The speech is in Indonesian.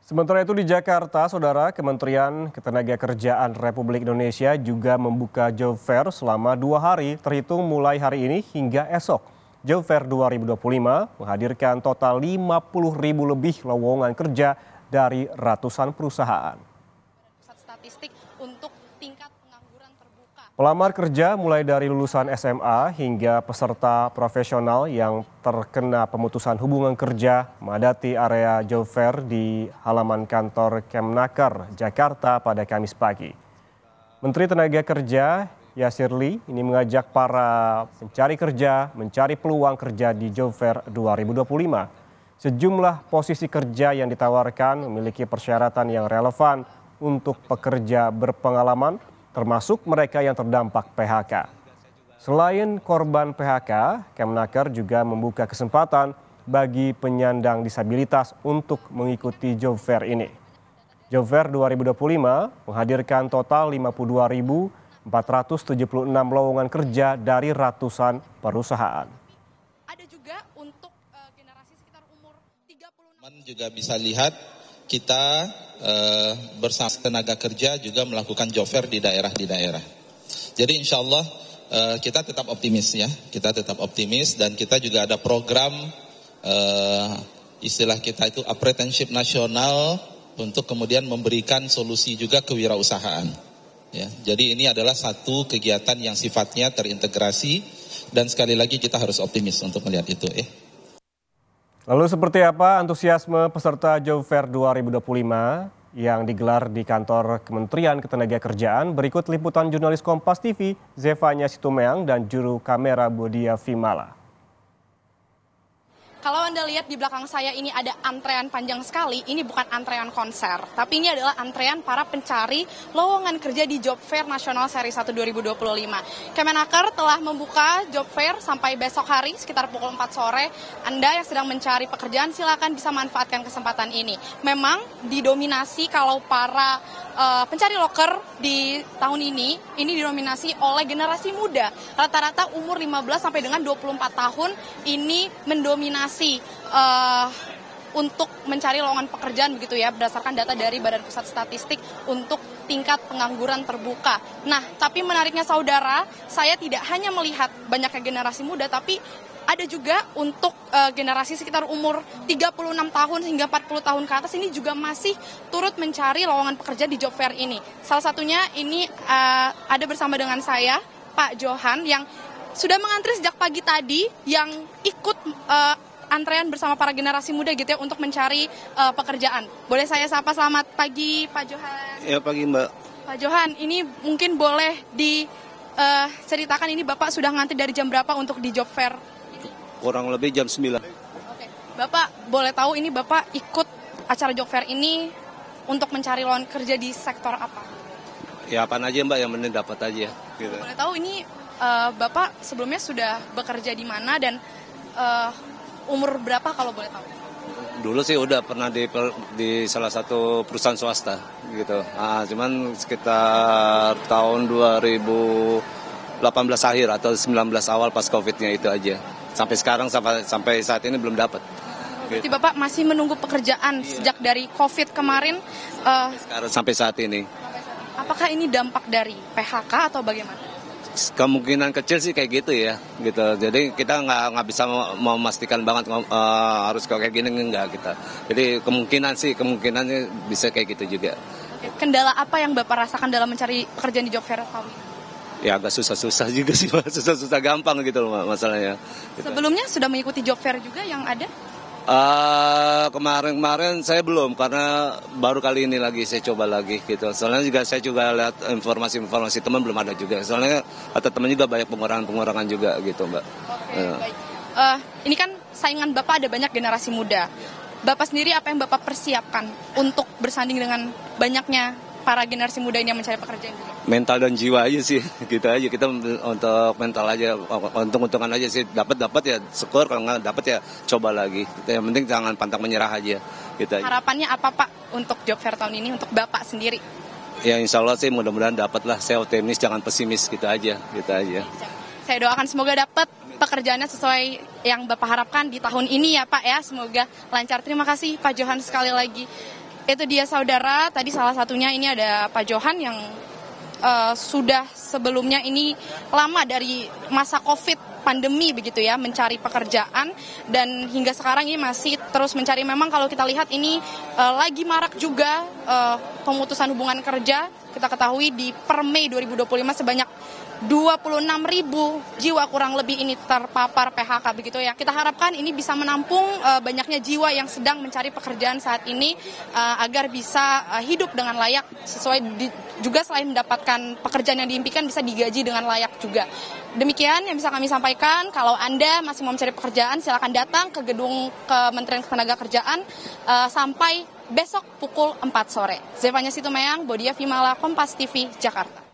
Sementara itu di Jakarta, Saudara, Kementerian Ketenagakerjaan Republik Indonesia juga membuka Job Fair selama 2 hari, terhitung mulai hari ini hingga esok. Job Fair 2025 menghadirkan total 50.000 lebih lowongan kerja dari ratusan perusahaan. Pusat statistik untuk tingkat pengangguran terbuka. Pelamar kerja mulai dari lulusan SMA hingga peserta profesional yang terkena pemutusan hubungan kerja memadati area Job Fair di halaman kantor Kemnaker, Jakarta pada Kamis pagi. Menteri Tenaga Kerja Yasirli ini mengajak para pencari kerja mencari peluang kerja di Job Fair 2025. Sejumlah posisi kerja yang ditawarkan memiliki persyaratan yang relevan untuk pekerja berpengalaman, termasuk mereka yang terdampak PHK. Selain korban PHK, Kemnaker juga membuka kesempatan bagi penyandang disabilitas untuk mengikuti Job Fair ini. Job Fair 2025 menghadirkan total 52.476 lowongan kerja dari ratusan perusahaan. Ada juga untuk generasi sekitar umur 36. Juga bisa lihat kita bersama tenaga kerja juga melakukan job fair di daerah. Jadi insya Allah kita tetap optimis ya, kita tetap optimis dan kita juga ada program istilah kita itu apprenticeship nasional untuk kemudian memberikan solusi juga kewirausahaan. Ya, jadi ini adalah satu kegiatan yang sifatnya terintegrasi dan sekali lagi kita harus optimis untuk melihat itu ya. Lalu seperti apa antusiasme peserta Job Fair 2025 yang digelar di kantor Kementerian Ketenagakerjaan? Berikut liputan jurnalis Kompas TV, Zevanya Situmeang dan juru kamera Bodia Vimala. Kalau Anda lihat di belakang saya ini ada antrean panjang sekali, ini bukan antrean konser, tapi ini adalah antrean para pencari lowongan kerja di Job Fair Nasional Seri 1 2025. Kemenaker telah membuka Job Fair sampai besok hari sekitar pukul 4 sore. Anda yang sedang mencari pekerjaan silakan bisa manfaatkan kesempatan ini. Memang didominasi kalau para pencari loker di tahun ini didominasi oleh generasi muda. Rata-rata umur 15 sampai dengan 24 tahun ini mendominasi untuk mencari lowongan pekerjaan begitu ya, berdasarkan data dari Badan Pusat Statistik untuk tingkat pengangguran terbuka. Nah, tapi menariknya saudara, saya tidak hanya melihat banyaknya generasi muda, tapi ada juga untuk generasi sekitar umur 36 tahun hingga 40 tahun ke atas ini juga masih turut mencari lowongan pekerja di Job Fair ini. Salah satunya ini ada bersama dengan saya, Pak Johan, yang sudah mengantri sejak pagi tadi, yang ikut antrean bersama para generasi muda gitu ya untuk mencari pekerjaan. Boleh saya sapa, selamat pagi Pak Johan. Ya, pagi Mbak. Pak Johan, ini mungkin boleh diceritakan ini Bapak sudah ngantri dari jam berapa untuk di Job Fair? Kurang lebih jam 9. Oke. Bapak boleh tahu ini Bapak ikut acara Job Fair ini untuk mencari lowongan kerja di sektor apa? Ya apaan aja Mbak, yang penting dapat aja. Gitu. Boleh tahu ini Bapak sebelumnya sudah bekerja di mana dan umur berapa kalau boleh tahu? Dulu sih udah pernah di salah satu perusahaan swasta gitu. Cuman sekitar tahun 2018 akhir atau 19 awal pas Covid-nya itu aja. Sampai sekarang sampai saat ini belum dapat. Berarti Bapak masih menunggu pekerjaan sejak dari Covid kemarin? Sekarang sampai saat ini. Apakah ini dampak dari PHK atau bagaimana? Kemungkinan kecil sih kayak gitu ya, gitu. Jadi kita nggak bisa memastikan banget harus kayak gini, enggak kita. Jadi kemungkinannya bisa kayak gitu juga. Kendala apa yang Bapak rasakan dalam mencari pekerjaan di Job Fair tahun ini? Ya agak susah-susah juga sih, susah-susah gampang gitu loh masalahnya. Gitu. Sebelumnya sudah mengikuti Job Fair juga yang ada? Kemarin saya belum, karena baru kali ini lagi saya coba lagi gitu. Soalnya juga saya juga lihat informasi teman belum ada juga. Soalnya kata teman juga banyak pengurangan juga gitu Mbak. Oke, baik. Ini kan saingan Bapak ada banyak generasi muda. Bapak sendiri apa yang Bapak persiapkan untuk bersanding dengan banyaknya para generasi muda ini yang mencari pekerjaan juga? Mental dan jiwa aja sih, gitu aja. Kita untuk mental aja, untung-untungan aja sih. Dapat ya syukur, kalau nggak dapat ya coba lagi. Yang penting jangan pantang menyerah aja. Gitu aja. Harapannya apa Pak untuk Job Fair tahun ini untuk Bapak sendiri? Ya insya Allah sih mudah-mudahan dapat lah. Saya optimis, jangan pesimis, gitu aja. Saya doakan semoga dapat pekerjaannya sesuai yang Bapak harapkan di tahun ini ya Pak ya. Semoga lancar. Terima kasih Pak Johan sekali lagi. Itu dia saudara, tadi salah satunya ini ada Pak Johan yang sudah sebelumnya ini lama dari masa COVID pandemi begitu ya, mencari pekerjaan dan hingga sekarang ini masih terus mencari. Memang kalau kita lihat ini lagi marak juga pemutusan hubungan kerja. Kita ketahui di per Mei 2025 sebanyak 26.000 jiwa kurang lebih ini terpapar PHK begitu ya. Kita harapkan ini bisa menampung banyaknya jiwa yang sedang mencari pekerjaan saat ini agar bisa hidup dengan layak sesuai juga selain mendapatkan pekerjaan yang diimpikan bisa digaji dengan layak juga. Demikian yang bisa kami sampaikan. Kalau Anda masih mau mencari pekerjaan silakan datang ke gedung Kementerian Ketenagakerjaan sampai besok pukul 4 sore. Zevanya Situmayang, Bodia Vimala, Kompas TV, Jakarta.